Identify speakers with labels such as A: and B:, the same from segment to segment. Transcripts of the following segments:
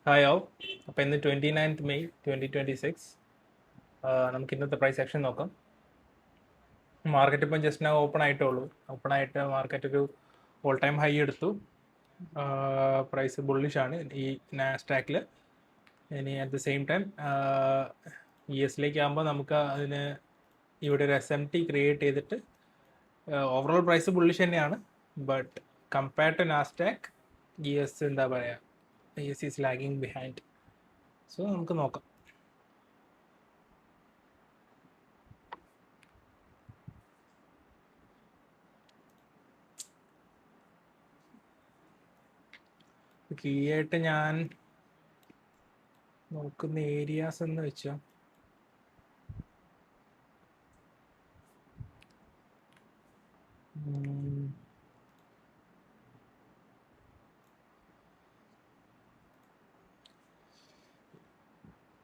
A: Hi all. അപ്പോൾ ഇന്ന് 29th May 2026 നമുക്ക് ഇന്നത്തെ പ്രൈസ് ആക്ഷൻ നോക്കാം. മാർക്കറ്റ് ഇപ്പം ജസ്റ്റ് ഞാൻ ഓപ്പൺ ആയിട്ടേ ഉള്ളൂ. ഓപ്പൺ ആയിട്ട് മാർക്കറ്റ് ഒരു ഓൾ ടൈം ഹൈ എടുത്തു. പ്രൈസ് ബുള്ളിഷാണ് ഈ നാസ്ഡാക്കിൽ. ഇനി at the same time US ആകുമ്പോൾ നമുക്ക് അതിന് ഇവിടെ ഒരു SMT ക്രിയേറ്റ് ചെയ്തിട്ട് ഓവറോൾ പ്രൈസ് ബുള്ളിഷ് തന്നെയാണ്. But compared to Nasdaq US എന്താ പറയുക, US is lagging behind. So നമുക്ക് നോക്കാം. കീ ആയിട്ട് ഞാൻ നോക്കുന്ന ഏരിയാസ് എന്ന് വെച്ചാൽ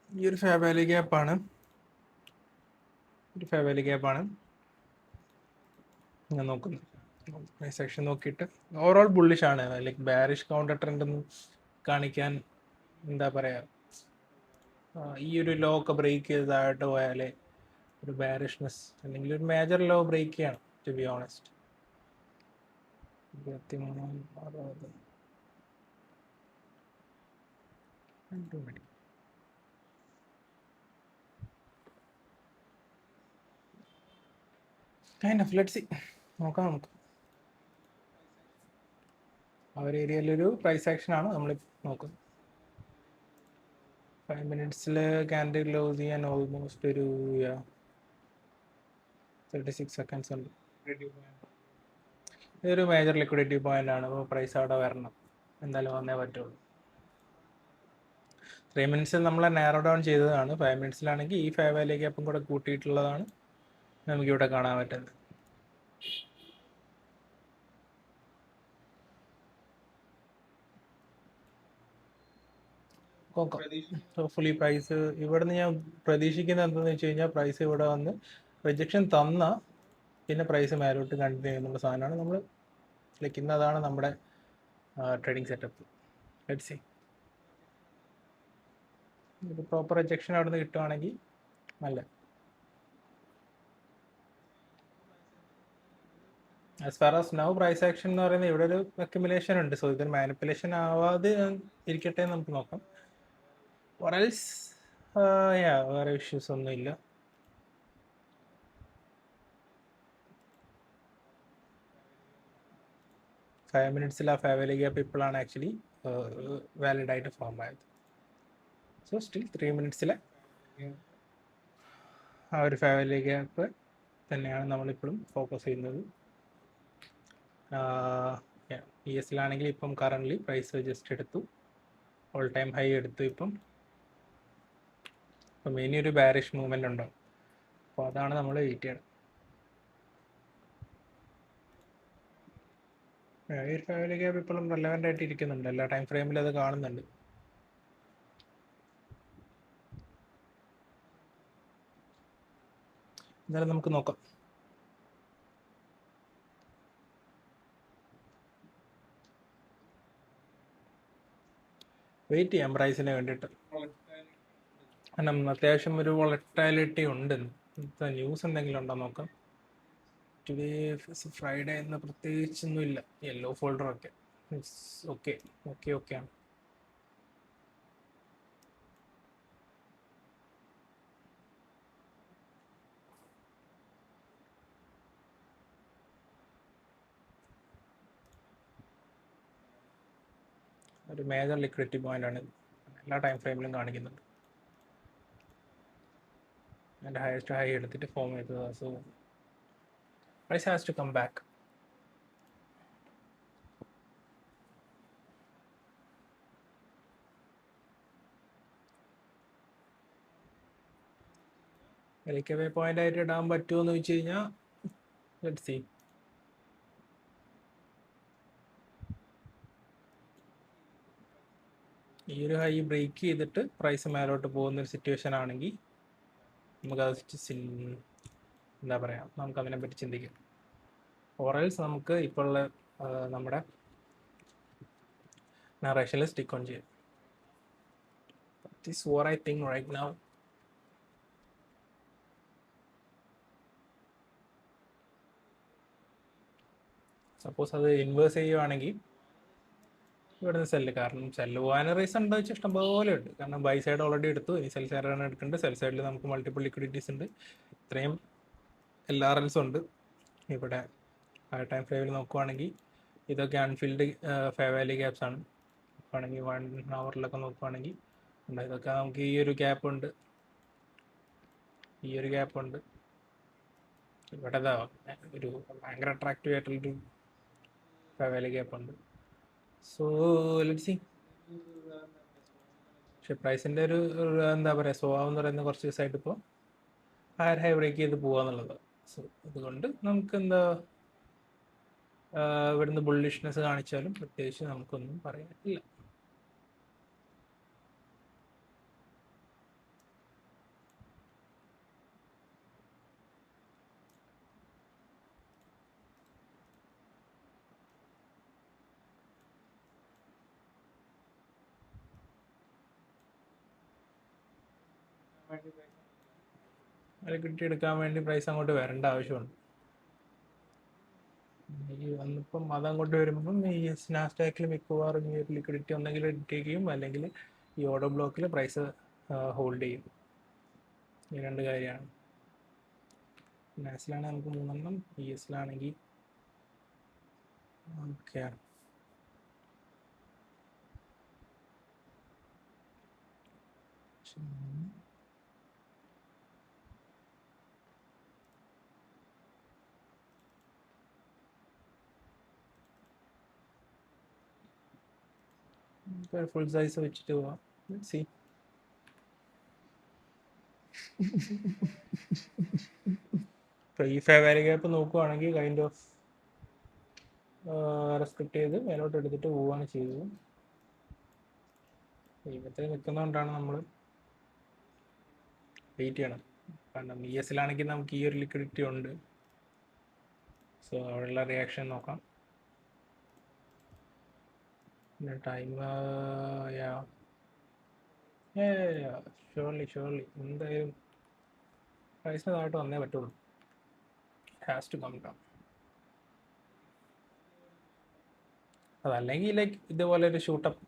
A: ഈ ഒരു ഫെയർ വാല്യൂ ഗ്യാപ്പാണ്. ഞാൻ നോക്കുന്നത്. സെക്ഷൻ നോക്കിയിട്ട് ഓവറോൾ ബുള്ളിഷ് ആണ്. ലൈക്ക് ബാരിഷ് കൗണ്ടർ ട്രെൻഡ് ഒന്നും കാണിക്കാൻ എന്താ പറയുക, ഈ ഒരു ലോ ഒക്കെ ബ്രേക്ക് ചെയ്തതായിട്ട് പോയാലേ ഒരു ബാരിഷ്നെസ് അല്ലെങ്കിൽ ഒരു മേജർ ലോ ബ്രേക്ക് ചെയ്യണം. To be honest, 23.60 kind of. Let's see, നോക്കാം നമുക്ക്. ആ ഒരു ഏരിയയിലൊരു പ്രൈസ് ആക്ഷൻ ആണ് നമ്മൾ നോക്കുന്നത്. 5 minutes ക്യാൻഡിൽ ക്ലോസ് ചെയ്യാൻ ഓൾമോസ്റ്റ് ഒരു 36 seconds ഉണ്ട്. ഇതൊരു മേജർ ലിക്വിഡിറ്റി പോയിന്റ് ആണ്. അപ്പോൾ പ്രൈസ് അവിടെ വരണം, എന്തായാലും വന്നേ പറ്റുള്ളൂ. 3 minutes നമ്മൾ നാരോ ഡൗൺ ചെയ്തതാണ്. 5 minutes ഈ ഫെയർ വാല്യൂ ഗ്യാപ്പും കൂടെ കൂട്ടിയിട്ടുള്ളതാണ് നമുക്കിവിടെ കാണാൻ പറ്റുന്നത്. ഹോപ്പ്ഫുള്ളി പ്രൈസ് ഇവിടുന്ന് ഞാൻ പ്രതീക്ഷിക്കുന്നത് എന്താണെന്ന് വെച്ച് കഴിഞ്ഞാൽ, പ്രൈസ് ഇവിടെ വന്ന് റിജക്ഷൻ തന്ന പിന്നെ പ്രൈസ് മേലോട്ട് കണ്ടിന്യൂ ചെയ്യുന്നുള്ള സാധനമാണ് നമ്മൾ ലൈക്ക് ഇന്നതാണ് നമ്മുടെ ട്രേഡിംഗ് സെറ്റപ്പ്. ലെറ്റ്സ് സീ, ഒരു പ്രോപ്പർ റിജക്ഷൻ അവിടെ നിന്ന് കിട്ടുവാണെങ്കിൽ നല്ല. As far as now price action എന്ന് പറയുന്നത് ഇവിടെ ഒരു അക്യുമുലേഷൻ ഉണ്ട്. സോ ഇതൊരു മാനിപ്പുലേഷൻ ആവാതെ ഇരിക്കട്ടെ എന്ന് നമുക്ക് നോക്കാം. വേറെ ഇഷ്യൂസ് ഒന്നുമില്ല. ഫൈവ് മിനിറ്റ്സിൽ ആ ഫെയർ വാല്യൂ ഗ്യാപ്പ് ഇപ്പോഴാണ് ആക്ച്വലി വാലിഡ് ആയിട്ട് ഫോം ആയത്. സോ സ്റ്റിൽ 3 minutes ആ ഒരു ഫെയർ വാല്യൂ ഗ്യാപ്പ് തന്നെയാണ് നമ്മളിപ്പോഴും ഫോക്കസ് ചെയ്യുന്നത്. US ഇപ്പം കറൻ്റ്ലി പ്രൈസ് ജസ്റ്റ് എടുത്തു, ഓൾ ടൈം ഹൈ എടുത്തു. ഇപ്പം ഇനിയൊരു ബാരിഷ് മൂവ്മെൻ്റ് ഉണ്ടാവും. അപ്പോൾ അതാണ് നമ്മൾ വെയിറ്റ് ചെയ്യണം. ഈ ഒരു ഫെയർ വാല്യൂ ഗ്യാപ്പ് ഇപ്പോഴും റെലവൻ്റ് ആയിട്ട് ഇരിക്കുന്നുണ്ട്. എല്ലാ ടൈം ഫ്രെയിമിലും അത് കാണുന്നുണ്ട്. എന്നാലും നമുക്ക് നോക്കാം. വെയിറ്റ് ചെയ്യാം പ്രൈസിന് വേണ്ടിയിട്ട്. കാരണം അത്യാവശ്യം ഒരു വോളറ്റാലിറ്റി ഉണ്ട്. ന്യൂസ് എന്തെങ്കിലും ഉണ്ടോ നോക്കാം. ടുഡേ ഫ്രൈഡേ എന്ന് പ്രത്യേകിച്ചൊന്നുമില്ല. യെല്ലോ ഫോൾഡറൊക്കെ ഓക്കെയാണ്. ഒരു മേജർ ലിക്വിഡിറ്റി പോയിന്റ് ആണ്. എല്ലാ ടൈം ഫ്രെയിമിലും കാണിക്കുന്നുണ്ട്. എൻ്റെ ഹയസ്റ്റ് ഹൈ എടുത്തിട്ട് ഫോം ചെയ്തതാണ്. So price has to come back. എലിക്കവേ പോയിന്റ് ആയിട്ട് ഇടാൻ പറ്റുമോ എന്ന് വെച്ച് കഴിഞ്ഞാൽ ലെറ്റ്സ് സീ. ഈ ഒരു ഹൈ ബ്രേക്ക് ചെയ്തിട്ട് പ്രൈസ് മേലോട്ട് പോകുന്നൊരു സിറ്റുവേഷൻ ആണെങ്കിൽ നമുക്കത് എന്താ പറയുക, നമുക്കതിനെപ്പറ്റി ചിന്തിക്കാം. ഓറൽസ് നമുക്ക് ഇപ്പോഴുള്ള നമ്മുടെ നറേഷനിൽ സ്റ്റിക്ക് ഓൺ ചെയ്യാം. is what I think right now. Suppose അത് ഇൻവേഴ്സ് ചെയ്യുവാണെങ്കിൽ ഇവിടുന്ന് സെല്ല്, കാരണം സെല്ല് പോകാൻ റീസൺ എന്താ വെച്ചാൽ ഇഷ്ടംപോലെ ഉണ്ട്. കാരണം ബൈ സൈഡ് ഓൾറെഡി എടുത്തു, ഇനി സെൽ സൈഡാണ് എടുക്കേണ്ടത്. സെൽ സൈഡിൽ നമുക്ക് മൾട്ടിപ്പിൾ ലിക്വിഡിറ്റീസ് ഉണ്ട്, ഇത്രയും LRLs ഉണ്ട് ഇവിടെ. ആ ടൈം ഫ്രെയിമിൽ നോക്കുവാണെങ്കിൽ ഇതൊക്കെ അൺഫിൽഡ് ഫെയർ വാല്യൂ ഗ്യാപ്സ് ആണ്. നോക്കുവാണെങ്കിൽ 1 hourലൊക്കെ നോക്കുവാണെങ്കിൽ ഇതൊക്കെ നമുക്ക് ഈ ഒരു ഗ്യാപ്പ് ഉണ്ട്, ഈ ഒരു ഗ്യാപ്പ് ഉണ്ട്. ഇവിടെ ഒരു ഭയങ്കര അട്രാക്റ്റീവ് ആയിട്ടുള്ളൊരു ഫെയർ വാല്യൂ ഗ്യാപ്പ് ഉണ്ട്. So let's see. പക്ഷെ പ്രൈസിൻ്റെ ഒരു എന്താ പറയുക, സ്വഭാവം എന്ന് പറയുന്നത് കുറച്ച് ദിവസമായിട്ട് ഇപ്പോൾ ഹയർ ഹൈ ബ്രേക്ക് ചെയ്ത് പോകാന്നുള്ളത്. സോ അതുകൊണ്ട് നമുക്ക് എന്താ ഇവിടുന്ന് ബുള്ളിഷ്നെസ് കാണിച്ചാലും പ്രത്യേകിച്ച് നമുക്കൊന്നും പറയാനില്ല. ലിക്വിഡിറ്റി എടുക്കാൻ വേണ്ടി പ്രൈസ് അങ്ങോട്ട് വരേണ്ട ആവശ്യമുണ്ട്. ഈ വന്നിപ്പം അതങ്ങോട്ട് വരുമ്പം ഈ നാസ്ഡാക്കിൽ മിക്കവാറും ഈ ലിക്വിഡിറ്റി ഒന്നെങ്കിൽ ടേക്ക് ചെയ്യും, അല്ലെങ്കിൽ ഈ ഓർഡർ ബ്ലോക്കിൽ പ്രൈസ് ഹോൾഡ് ചെയ്യും. ഈ രണ്ട് കാര്യമാണ്. നാസിലാണെങ്കിൽ നമുക്ക് 3 ESലാണെങ്കിൽ ഓക്കെ. ഫുൾ സൈസ് വെച്ചിട്ട് പോവാം. സി ഇപ്പോൾ ഈ ഫെയർ വാല്യൂ ഗ്യാപ്പ് നോക്കുവാണെങ്കിൽ കൈൻഡ് ഓഫ് റെസ്പെക്ട് ചെയ്ത് മേലോട്ട് എടുത്തിട്ട് പോവുകയാണ് ചെയ്തത്. ഇവിടത്തെ നിൽക്കുന്നതുകൊണ്ടാണ് നമ്മൾ വെയിറ്റ് ചെയ്യണം. കാരണം ESലാണെങ്കിൽ നമുക്ക് ഈ ഒരു ലിക്വിഡിറ്റി ഉണ്ട്. സോ അവിടെയുള്ള റിയാക്ഷൻ നോക്കാം. പിന്നെ ടൈം ഷുവർലി എന്തായാലും പ്രൈസിന് താഴോട്ട് വന്നേ പറ്റുള്ളൂ. Has to come down. അതല്ലെങ്കിൽ ലൈക്ക് ഇതുപോലെ ഒരു ഷൂട്ടപ്പ്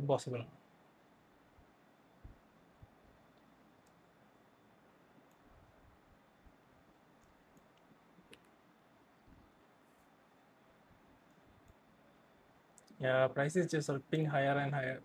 A: ഇമ്പോസിബിൾ ആണ്. Price is just ripping higher and higher.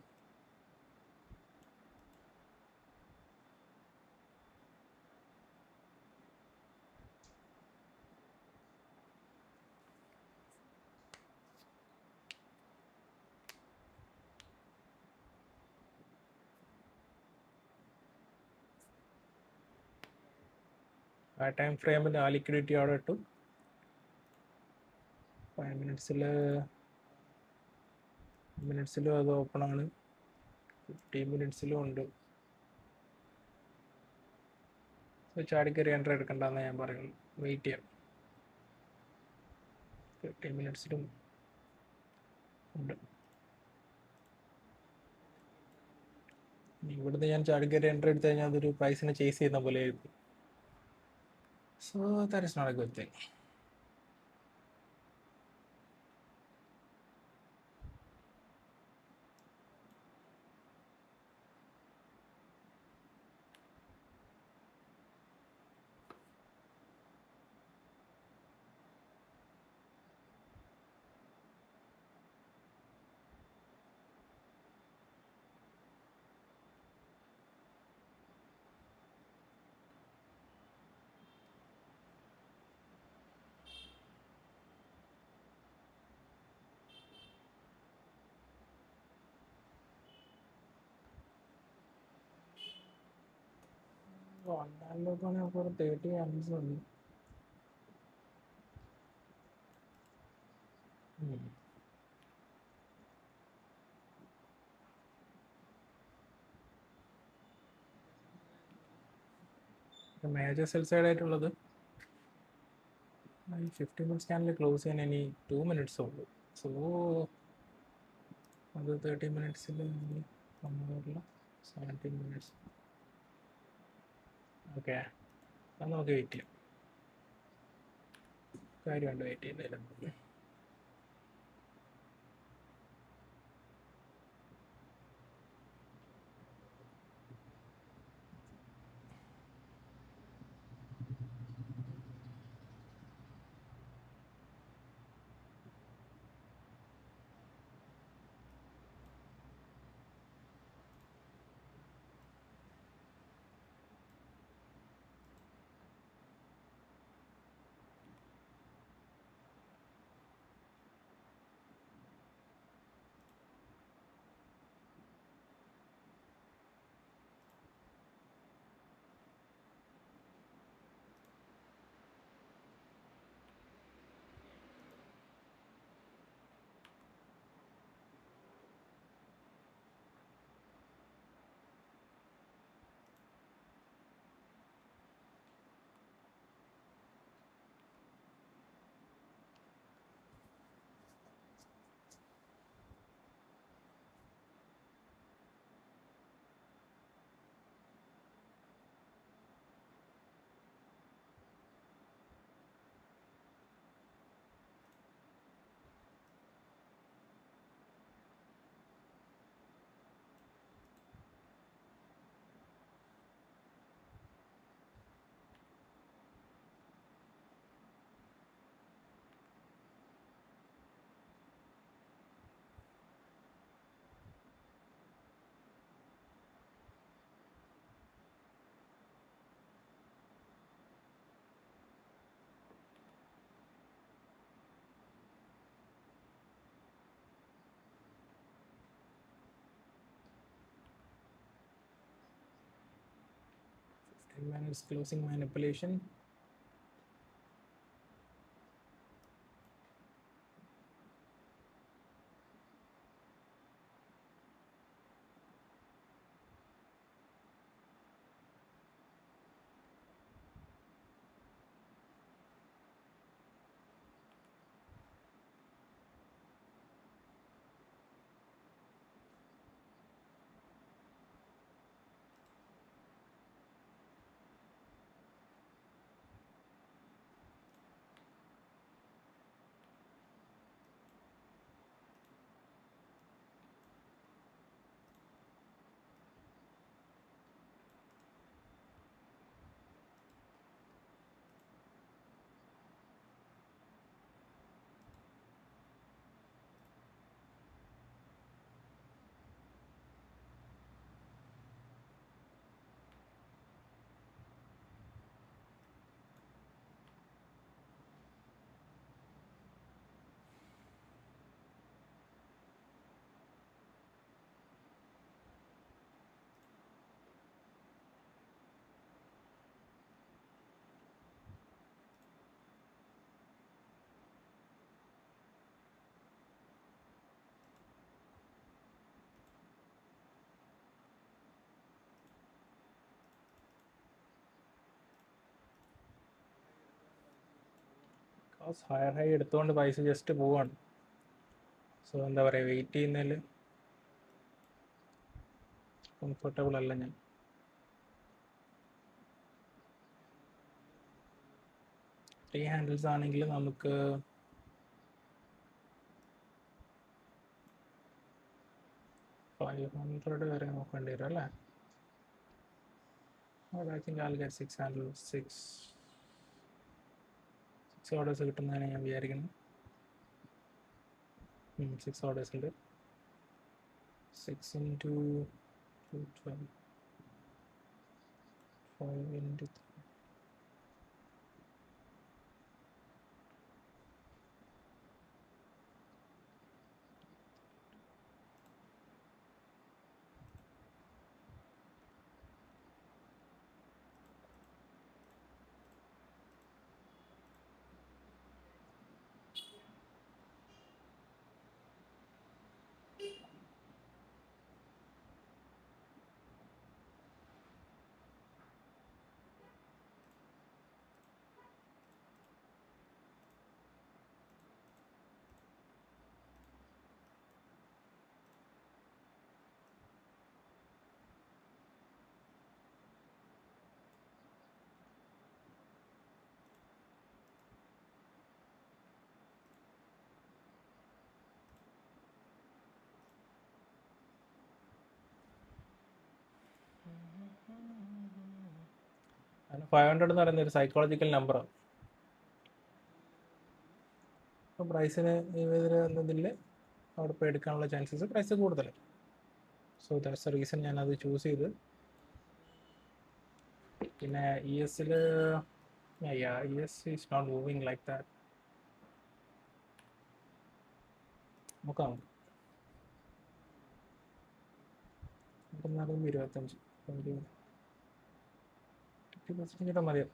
A: ആ ടൈം ഫ്രെയിമിൽ ആ ലിക്വിഡിറ്റി അവിടെ ഇട്ടു. 5 മിനിറ്റ്സിലും അത് ഓപ്പൺ ആണ്, 15 മിനിറ്റ്സിലും ഉണ്ട്. ചാടിക്കറി എൻട്രി എടുക്കണ്ടെന്ന് ഞാൻ പറയുള്ളൂ. വെയിറ്റ് ചെയ്യാം. 15 മിനിറ്റ്സിലും ഉണ്ട്. ഇവിടുന്ന് ഞാൻ ചാടിക്കറി എൻട്രി എടുത്തു കഴിഞ്ഞാൽ അതൊരു പ്രൈസിനെ ചേസ് ചെയ്യുന്ന പോലെ ആയിരിക്കും. So that is not a good thing. ഒരു 30 amps ഉണ്ട്. മേജർ സെൽ സൈഡ് ആയിട്ടുള്ളത് 15 മിനിറ്റ് സ്കാനിൽ ക്ലോസ് ചെയ്യാൻ ഇനി 2 മിനിറ്റ്സ് ഉള്ളൂ. സോ അത് 30 മിനിറ്റ്സിൽ 17 minutes. ഓക്കെ, അത് നമുക്ക് വെയിറ്റ് ചെയ്യാം. കാര്യമുണ്ട് വെയിറ്റ് ചെയ്യുന്നതിൽ. Minutes closing manipulation. Higher high എടുത്തുകൊണ്ട് പൈസ ജസ്റ്റ് പോവാണ്. സോ എന്താ പറയുക, വെയിറ്റ് ചെയ്യുന്നതിൽ കംഫർട്ടബിൾ അല്ല ഞാൻ. ത്രീ ഹാൻഡിൽസ് ആണെങ്കിൽ നമുക്ക് 500 വരെ നോക്കേണ്ടി വരും അല്ലേ? I think I'll get 6 handles, 6 orders കിട്ടുന്നതാണ് ഞാൻ വിചാരിക്കുന്നത്. 6 orders ഉണ്ട്. 6 into 212, 5 into 3. 500 എന്ന് പറയുന്ന ഒരു സൈക്കോളജിക്കൽ നമ്പറാണ്. അപ്പോൾ പ്രൈസിന് ഇതിൽ അവിടെ ഇപ്പോൾ എടുക്കാനുള്ള ചാൻസസ് പ്രൈസ് കൂടുതൽ. സോ ദാറ്റ്സ് എ റീസൺ ഞാനത് ചൂസ് ചെയ്ത്. പിന്നെ ES ES is not moving like that. നോക്കാം, 25 50% മതിയോ?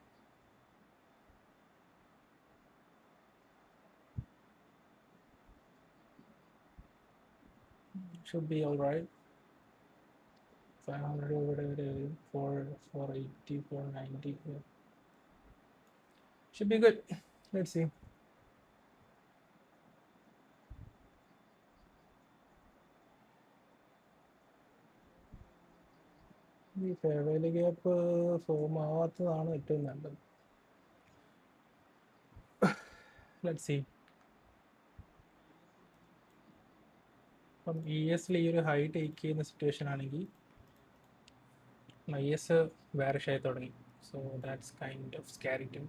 A: Should be all right. 500 over 480, 490. Yeah. Should be good. Let's see. ഈ ഫെയർ വാല്യൂ ഗ്യാപ്പ് ഫോം ആവാത്തതാണ് ഏറ്റവും നല്ലത്. Let's see. അപ്പം ES ഈ ഒരു ഹൈ ടേക്ക് ചെയ്യുന്ന സിറ്റുവേഷൻ ആണെങ്കിൽ ES വാരിഷ് ആയി തുടങ്ങി. So that's kind of scary too.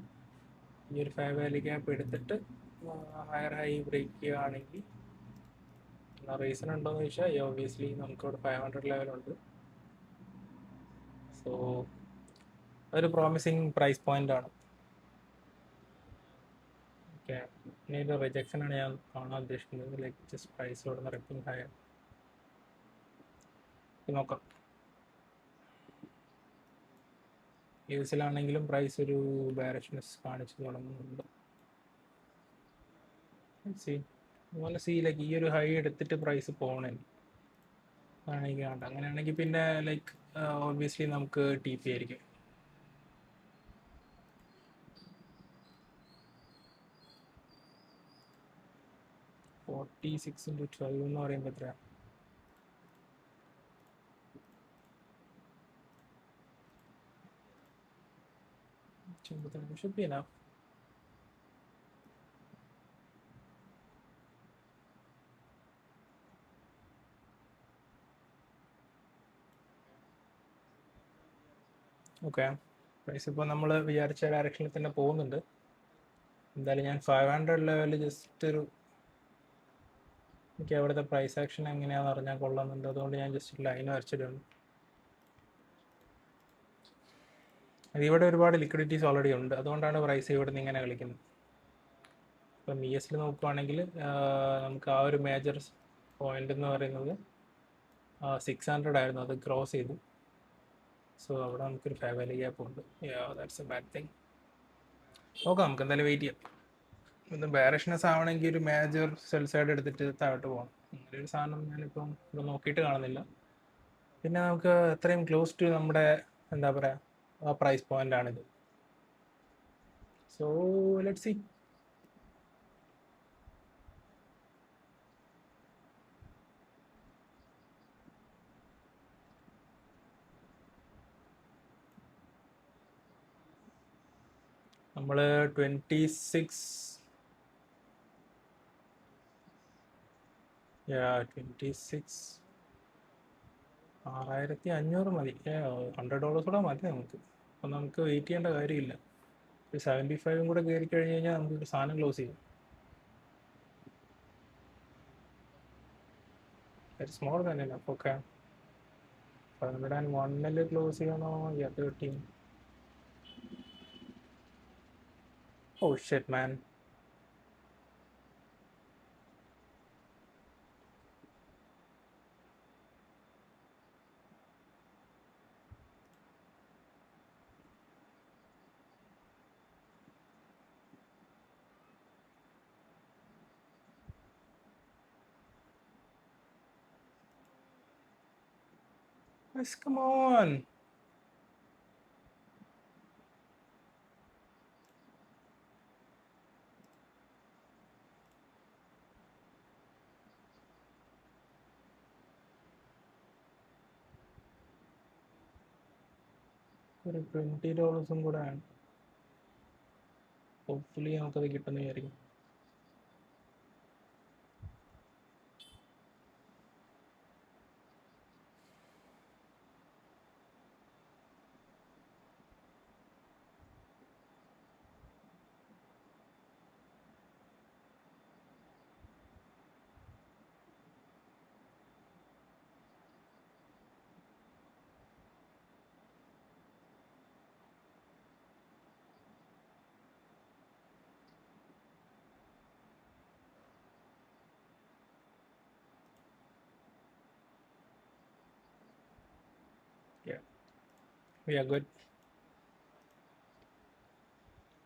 A: ഈ ഒരു ഫെയർ വാല്യൂ ഗ്യാപ്പ് എടുത്തിട്ട് ഹയർ ഹൈ ബ്രേക്ക് ചെയ്യുകയാണെങ്കിൽ റീസൺ ഉണ്ടോയെന്ന് ചോദിച്ചാൽ ഒബ്വിയസ്ലി നമുക്കിവിടെ 500 ലെവലുണ്ട്. സോ അതൊരു പ്രോമിസിങ് പ്രൈസ് പോയിന്റ് ആണ്. ഓക്കെ, ഇനി ഒരു റിജക്ഷനാണ് ഞാൻ കാണാൻ ഉദ്ദേശിക്കുന്നത്. ലൈക്ക് ജസ്റ്റ് പ്രൈസ് കൊടുക്കുന്ന റിപ്പിംഗ് ഹയർ നോക്കാം. യൂസിലാണെങ്കിലും പ്രൈസ് ഒരു ബാരിഷ്നെസ് കാണിച്ചു തുടങ്ങുന്നുണ്ട്. അതുപോലെ ലൈക്ക് ഈ ഒരു ഹൈ എടുത്തിട്ട് പ്രൈസ് പോകണേ ആണെങ്കിൽ വേണ്ട. അങ്ങനെയാണെങ്കിൽ പിന്നെ ലൈക്ക് ഓബ്വിയസ്ലി നമുക്ക് TP ആയിരിക്കും. $46 into 12 എന്ന് പറയുമ്പോൾ എത്രയാണ്? should be enough. Okay, price ഇപ്പോൾ നമ്മൾ വിചാരിച്ച ഡയറക്ഷനിൽ തന്നെ പോകുന്നുണ്ട്. എന്തായാലും ഞാൻ 500 ലെവലിൽ ജസ്റ്റ് എനിക്ക് അവിടുത്തെ പ്രൈസ് ആക്ഷൻ എങ്ങനെയാണെന്ന് അറിഞ്ഞാൽ കൊള്ളുന്നുണ്ട്. അതുകൊണ്ട് ഞാൻ ജസ്റ്റ് ലൈൻ വരച്ചിട്ടുണ്ട്. ഇവിടെ ഒരുപാട് ലിക്വിഡിറ്റീസ് ഓൾറെഡി ഉണ്ട്, അതുകൊണ്ടാണ് പ്രൈസ് ഇവിടെ നിന്ന് ഇങ്ങനെ കളിക്കുന്നത്. ഇപ്പം ES നോക്കുവാണെങ്കിൽ നമുക്ക് ആ ഒരു മേജർ പോയിന്റ് എന്ന് പറയുന്നത് 600 ആയിരുന്നു, അത് ക്രോസ് ചെയ്തു. സോ അവിടെ നമുക്കൊരു ഫെയർ വാല്യൂ ഗ്യാപ്പ് ഉണ്ട്. That's A bad thing. നോക്കാം, നമുക്ക് എന്തായാലും വെയിറ്റ് ചെയ്യാം. ഒന്ന് ബാരിഷ്നെസ് ആവണമെങ്കിൽ ഒരു മേജർ സെൽ സൈഡ് എടുത്തിട്ട് താഴോട്ട് പോകണം. അങ്ങനെ ഒരു സാധനം ഞാനിപ്പം ഇവിടെ നോക്കിയിട്ട് കാണുന്നില്ല. പിന്നെ നമുക്ക് എത്രയും ക്ലോസ് ടു നമ്മുടെ എന്താ പറയുക ആ പ്രൈസ് പോയിന്റ് ആണിത്. So let's see. നമ്മൾ 26 $6,500 മതി. $100 കൂടെ മതി നമുക്ക്. അപ്പം നമുക്ക് വെയിറ്റ് ചെയ്യേണ്ട കാര്യമില്ല. 75 കൂടെ കയറി കഴിഞ്ഞ് കഴിഞ്ഞാൽ നമുക്ക് സാധനം ക്ലോസ് ചെയ്യും. It's more than enough. Okay, 101 close ചെയ്യണോ? 13. Oh shit, man. Guys, come on. ഒരു $20 കൂടെ ആണ്. ഹോപ്പ്ഫുള്ളി നമുക്കത് കിട്ടുന്ന വിചാരിക്കും. We are good.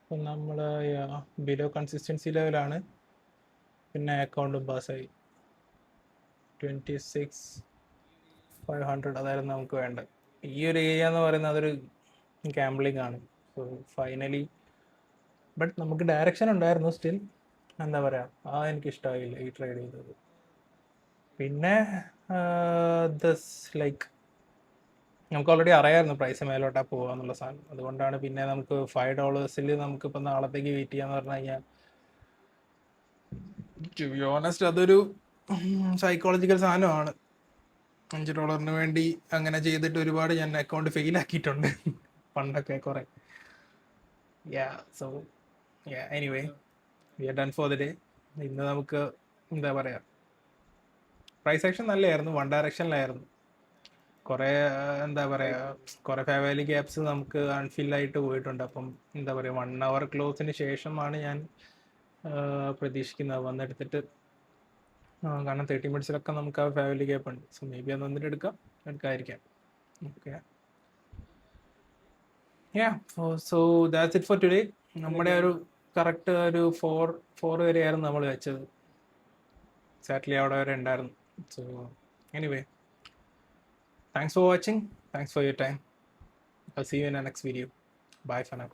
A: അപ്പം നമ്മൾ ബിലോ കൺസിസ്റ്റൻസി ലെവലാണ്. പിന്നെ അക്കൗണ്ടും പാസ്സായി. 26,500 അതായിരുന്നു നമുക്ക് വേണ്ടത്. ഈ ഒരു ഏരിയ എന്ന് പറയുന്നത് അതൊരു ഗാംബ്ലിംഗ് ആണ്. സോ ഫൈനലി ബട്ട് നമുക്ക് ഡയറക്ഷൻ ഉണ്ടായിരുന്നു. സ്റ്റിൽ എന്താ പറയുക, എനിക്കിഷ്ടമായില്ല ഈ ട്രേഡ് ചെയ്തത്. പിന്നെ ദസ് ലൈക്ക് നമുക്ക് ഓൾറെഡി അറിയാമായിരുന്നു പ്രൈസ് മേലോട്ടാ പോകുക എന്നുള്ള സാധനം. അതുകൊണ്ടാണ് പിന്നെ നമുക്ക് $5 നമുക്കിപ്പോൾ നാളത്തേക്ക് വെയിറ്റ് ചെയ്യാന്ന് പറഞ്ഞു കഴിഞ്ഞാൽ, ടു ബി ഓണസ്റ്റ് അതൊരു സൈക്കോളജിക്കൽ സാധനമാണ്. $5 വേണ്ടി അങ്ങനെ ചെയ്തിട്ട് ഒരുപാട് ഞാൻ അക്കൗണ്ട് ഫെയിൽ ആക്കിയിട്ടുണ്ട് പണ്ടൊക്കെ കുറേ. So anyway we are done for the day. ഇന്ന് നമുക്ക് എന്താ പറയുക, പ്രൈസ് ആക്ഷൻ നല്ലതായിരുന്നു, വൺ ഡയറക്ഷനിലായിരുന്നു. കുറേ എന്താ പറയുക, കുറേ ഫെയർവാല്യൂ ഗ്യാപ്സ് നമുക്ക് അൺഫില്ലായിട്ട് പോയിട്ടുണ്ട്. അപ്പം എന്താ പറയുക, 1 hour ക്ലോസിന് ശേഷമാണ് ഞാൻ പ്രതീക്ഷിക്കുന്നത് വന്നെടുത്തിട്ട്. കാരണം 30 minutesലൊക്കെ നമുക്ക് ആ ഫെയർവാല്യൂ ഗ്യാപ്പ് ഉണ്ട്. സോ മേ ബി അത് വന്നിട്ട് എടുക്കാതിരിക്കാം. Okay, so that's it for today. നമ്മുടെ ഒരു കറക്റ്റ് ഒരു 4 വരെയായിരുന്നു നമ്മൾ വെച്ചത്. എക്സാക്ട്ലി അവിടെ വരെ ഉണ്ടായിരുന്നു. So anyway, thanks for watching. Thanks for your time. I'll see you in the next video. Bye for now.